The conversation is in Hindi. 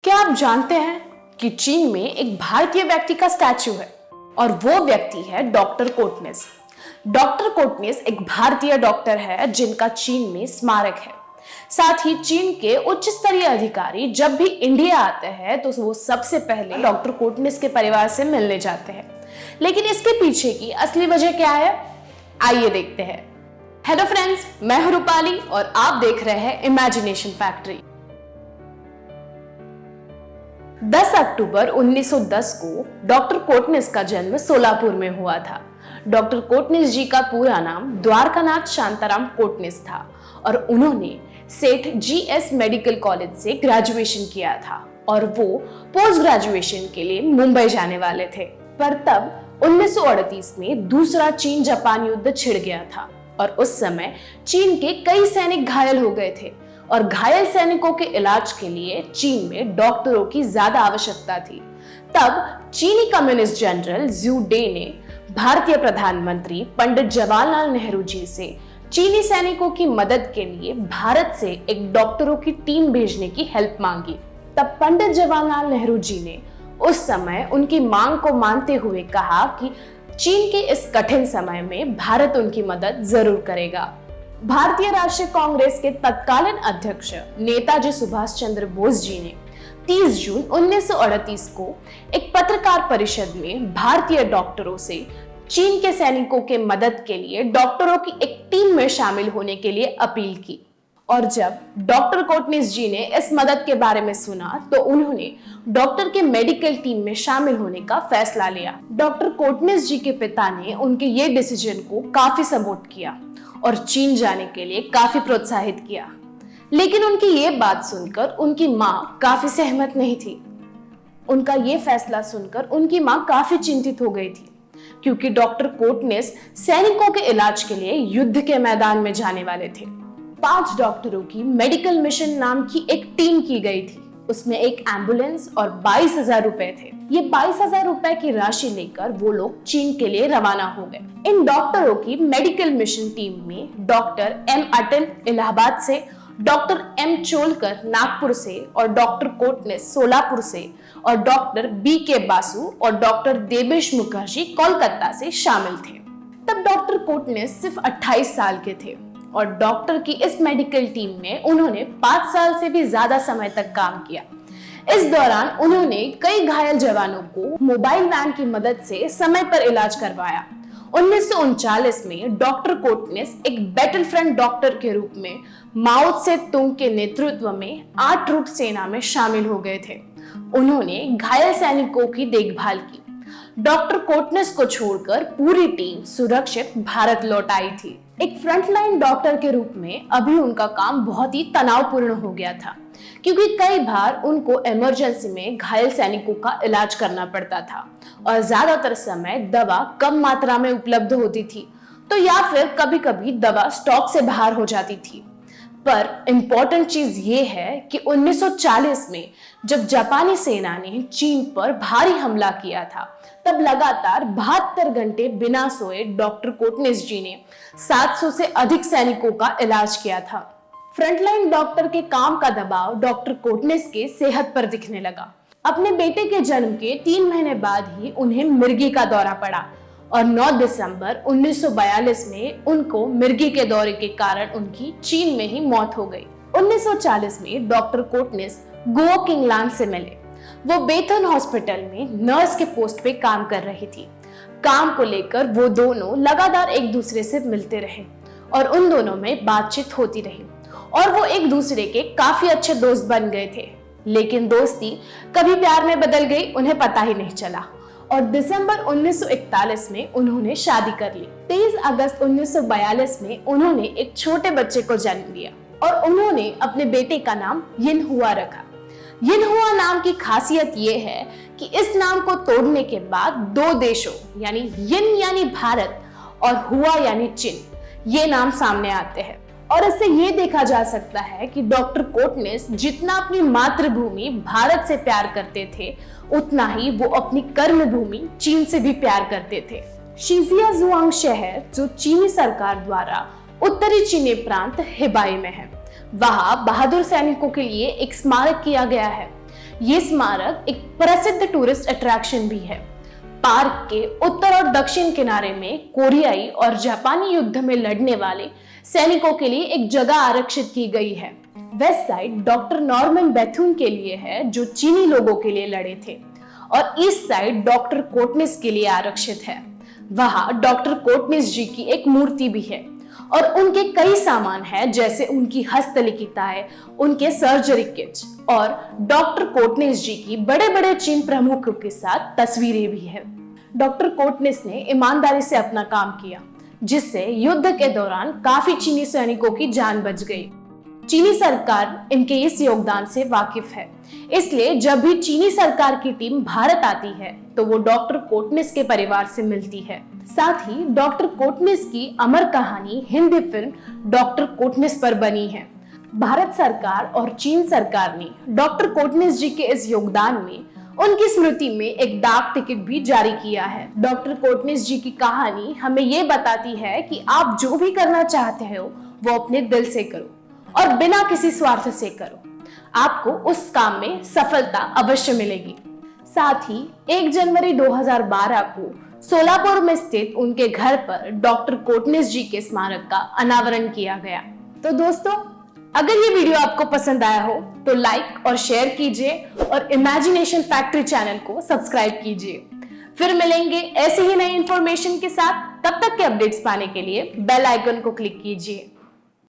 क्या आप जानते हैं कि चीन में एक भारतीय व्यक्ति का स्टैचू है और वो व्यक्ति है डॉक्टर कोटनिस। डॉक्टर कोटनिस एक भारतीय डॉक्टर है जिनका चीन में स्मारक है। साथ ही चीन के उच्च स्तरीय अधिकारी जब भी इंडिया आते हैं तो वो सबसे पहले डॉक्टर कोटनिस के परिवार से मिलने जाते हैं। लेकिन इसके पीछे की असली वजह क्या है, आइए देखते हैं। हेलो फ्रेंड्स, मैं हूं रूपाली और आप देख रहे हैं इमेजिनेशन फैक्ट्री। 10 अक्टूबर 1910 को डॉक्टर कोटनिस का जन्म सोलापुर में हुआ था। डॉक्टर कोटनिस जी का पूरा नाम द्वारकानाथ शांताराम कोटनिस था और उन्होंने सेठ जीएस मेडिकल कॉलेज से ग्रेजुएशन किया था और वो पोस्ट ग्रेजुएशन के लिए मुंबई जाने वाले थे। पर तब 1938 में दूसरा चीन जापान युद्ध छिड़ गया था और उस समय चीन के कई सैनिक घायल हो गए थे और घायल सैनिकों के इलाज के लिए चीन में डॉक्टरों की ज्यादा आवश्यकता थी। तब चीनी कम्युनिस्ट जनरल ज़्यू डे ने भारतीय प्रधानमंत्री पंडित जवाहरलाल नेहरू जी से चीनी सैनिकों की मदद के लिए भारत से एक डॉक्टरों की टीम भेजने की हेल्प मांगी। तब पंडित जवाहरलाल नेहरू जी ने उस समय उनकी मांग को मानते हुए कहा कि चीन के इस कठिन समय में भारत उनकी मदद जरूर करेगा। भारतीय राष्ट्रीय कांग्रेस के तत्कालीन अध्यक्ष नेताजी सुभाष चंद्र बोस जी ने 30 जून 1938 को एक पत्रकार परिषद में भारतीय डॉक्टरों से चीन के सैनिकों के मदद के लिए डॉक्टरों की एक टीम में शामिल होने के लिए अपील की। और जब डॉक्टर कोटनिस जी ने इस मदद के बारे में सुना तो उन्होंने डॉक्टर के मेडिकल टीम में शामिल होने का फैसला लिया। डॉक्टर कोटनिस जी के पिता ने उनके ये डिसीजन को काफी सपोर्ट किया और चीन जाने के लिए काफी प्रोत्साहित किया। लेकिन उनकी ये बात सुनकर उनकी माँ काफी सहमत नहीं थी। उनका ये फैसला सुनकर उनकी माँ काफी चिंतित हो गई थी क्योंकि डॉक्टर कोटनिस सैनिकों के इलाज के लिए युद्ध के मैदान में जाने वाले थे। 5 डॉक्टरों की मेडिकल मिशन नाम की एक टीम की गई थी। उसमें एक एम्बुलेंस और 22,000 रुपए थे। ये 22,000 रुपए की राशि लेकर वो लोग चीन के लिए रवाना हो गए। इन डॉक्टरों की मेडिकल मिशन टीम में डॉक्टर एम अटल इलाहाबाद से, डॉक्टर एम चोलकर नागपुर से और डॉक्टर कोटनिस सोलापुर से और डॉक्टर बी के बासु और डॉक्टर देवेश मुखर्जी कोलकाता से शामिल थे। तब डॉक्टर कोटनिस सिर्फ 28 साल के थे और डॉक्टर की इस मेडिकल टीम में उन्होंने 5 साल से भी ज्यादा समय तक काम किया। इस दौरान उन्होंने कई घायल जवानों को मोबाइल वैन की मदद से समय पर इलाज करवाया। 1939 में डॉक्टर कोटनिस एक बैटल फ्रंट डॉक्टर के रूप में माओ त्से तुंग के नेतृत्व में 8 रूट सेना में शामिल हो गए थे। उन्होंने घायल सैनिकों की देखभाल की। डॉक्टर कोटनिस को छोड़कर पूरी टीम सुरक्षित भारत लौट आई थी। एक फ्रंटलाइन डॉक्टर के रूप में अभी उनका काम बहुत ही तनावपूर्ण हो गया था क्योंकि कई बार उनको इमरजेंसी में घायल सैनिकों का इलाज करना पड़ता था और ज्यादातर समय दवा कम मात्रा में उपलब्ध होती थी तो या फिर कभी-कभी दवा स्टॉक से बाहर हो जाती थी। पर इंपॉर्टेंट चीज ये है कि 1940 में जब जापानी सेना ने चीन पर भारी हमला किया था तब लगातार 72 घंटे बिना सोए डॉक्टर कोटनिस जी ने 700 से अधिक सैनिकों का इलाज किया था। फ्रंटलाइन डॉक्टर के काम का दबाव डॉक्टर कोटनिस के सेहत पर दिखने लगा। अपने बेटे के जन्म के 3 महीने बाद ही उन्हें मिर्गी का दौरा पड़ा और 9 दिसंबर 1942 में उनको मिर्गी के दौरे के कारण उनकी चीन में ही मौत हो गई। 1940 में डॉक्टर कोटनिस गुओ किंगलान से मिले। वो बेथन हॉस्पिटल में नर्स के पोस्ट पे काम कर रही थी। काम को लेकर वो दोनों लगातार एक दूसरे से मिलते रहे और उन दोनों में बातचीत होती रही और वो एक दूसरे के काफी अच्छे दोस्त बन गए थे। लेकिन दोस्ती कभी प्यार में बदल गई, उन्हें पता ही नहीं चला और दिसंबर 1941 में उन्होंने शादी कर ली। 23 अगस्त 1942 में उन्होंने एक छोटे बच्चे को जन्म दिया और उन्होंने अपने बेटे का नाम यिनहुआ रखा। यिनहुआ नाम की खासियत ये है कि इस नाम को तोड़ने के बाद 2 देशों यानी यिन यानी भारत और हुआ यानी चीन ये नाम सामने आते हैं और इससे ये देखा जा सकता है कि डॉक्टर कोटनिस जितना अपनी मातृभूमि भारत से प्यार करते थे उतना ही वो अपनी कर्म भूमि चीन से भी प्यार करते थे। शीजियाजुआंग शहर जो चीनी सरकार द्वारा उत्तरी चीनी प्रांत हेबाई में है, वहां बहादुर सैनिकों के लिए एक स्मारक किया गया है। ये स्मारक एक प्रसिद्ध टूरिस्ट अट्रैक्शन भी है। पार्क के उत्तर और दक्षिण किनारे में कोरियाई और जापानी युद्ध में लड़ने वाले सैनिकों के लिए एक जगह आरक्षित की गई है। वेस्ट साइड डॉक्टर नॉर्मन बेथुन के लिए है, जो चीनी लोगों के लिए लड़े थे, और ईस्ट साइड डॉक्टर कोटनिस के लिए आरक्षित है। वहां डॉक्टर कोटनिस जी की एक मूर्ति भी है और उनके कई सामान है, जैसे उनकी हस्तलिखिताएं, उनके सर्जरी किट्स और डॉक्टर कोटनिस जी की बड़े बड़े चीन प्रमुखों के साथ तस्वीरें भी है। डॉक्टर कोटनिस ने ईमानदारी से अपना काम किया, जिससे युद्ध के दौरान काफी चीनी सैनिकों की जान बच गई। चीनी सरकार इनके इस योगदान से वाकिफ है, इसलिए जब भी चीनी सरकार की टीम भारत आती है तो वो डॉक्टर कोटनिस के परिवार से मिलती है। साथ ही डॉक्टर कोटनिस की अमर कहानी हिंदी फिल्म डॉक्टर कोटनिस पर बनी है। भारत सरकार और चीन सरकार ने डॉक्टर कोटनिस जी के इस योगदान में उनकी स्मृति में एक डाक टिकट भी जारी किया है। डॉक्टर कोटनिस जी की कहानी हमें ये बताती है कि आप जो भी करना चाहते हो वो अपने दिल से करो और बिना किसी स्वार्थ से करो, आपको उस काम में सफलता अवश्य मिलेगी। साथ ही 1 जनवरी 2012 को सोलापुर में स्थित उनके घर पर डॉक्टर कोटनिस जी के स्मारक का अनावरण किया गया। तो दोस्तों, अगर ये वीडियो आपको पसंद आया हो तो लाइक और शेयर कीजिए और इमेजिनेशन फैक्ट्री चैनल को सब्सक्राइब कीजिए। फिर मिलेंगे ऐसे ही नई इंफॉर्मेशन के साथ। तब तक के अपडेट्स पाने के लिए बेल आइकन को क्लिक कीजिए।